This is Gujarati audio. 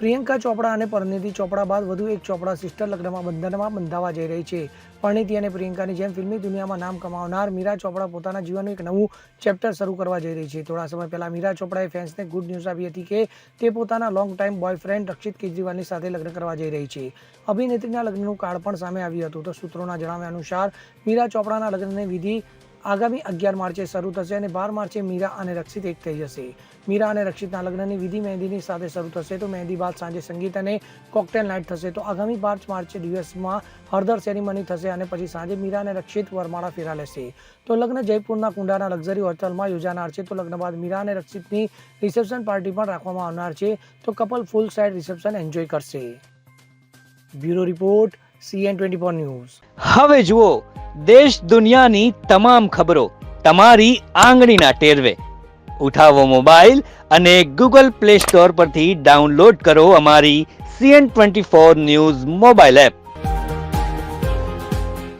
પ્રિયંકા ચોપડા અને પરિણીતિ ચોપડા બાદ વધુ એક ચોપડા સિસ્ટર લગ્નમાં બંધનમાં બંધાવા જઈ રહી છે. પરિણીતિ અને પ્રિયંકાની જેમ ફિલ્મી દુનિયામાં નામ કમાવનાર મીરા ચોપડા પોતાના જીવનનું એક નવું ચેપ્ટર શરૂ કરવા જઈ રહી છે. થોડા સમય પહેલા મીરા ચોપડાએ ફેન્સને ગુડ ન્યૂઝ આપી હતી કે તે પોતાના લોંગ ટાઈમ બોયફ્રેન્ડ રક્ષિત કેજરીવાલની સાથે લગ્ન કરવા જઈ રહી છે. અભિનેત્રીના લગ્નનું કાર્ડ પણ સામે આવ્યું હતું. તો સૂત્રોના જણાવ્યા અનુસાર મીરા ચોપડાના લગ્નની વિધિ આગામી 11 માર્ચે શરૂ થશે અને 12 માર્ચે મીરા અને રક્ષિત એક થઈ જશે. મીરા અને રક્ષિતના લગ્નની વિધિ મહેંદીની સાથે શરૂ થશે. તો મહેંદી બાદ સાંજે સંગીત અને કોકટેલ નાઇટ થશે. તો આગામી 5 માર્ચે દિવસમાં હળદર સેરેમની થશે અને પછી સાંજે મીરા અને રક્ષિત વરમાળા ફેરા લેશે. તો લગ્ન જયપુરના કુંડાના લક્ઝરી હોટલમાં યોજાનાર છે. તો લગ્ન બાદ મીરા અને રક્ષિતની રિસેપ્શન પાર્ટી પણ રાખવામાં આવનાર છે. તો કપલ ફૂલ સાઇડ રિસેપ્શન એન્જોય કરશે. Bureau report CN24 news. હવે જુઓ દેશ દુનિયાની તમામ ખબરો તમારી આંગળીના ટેરવે. ઉઠાવો મોબાઈલ અને Google Play Store પરથી ડાઉનલોડ કરો અમારી CN24 ન્યૂઝ મોબાઈલ એપ.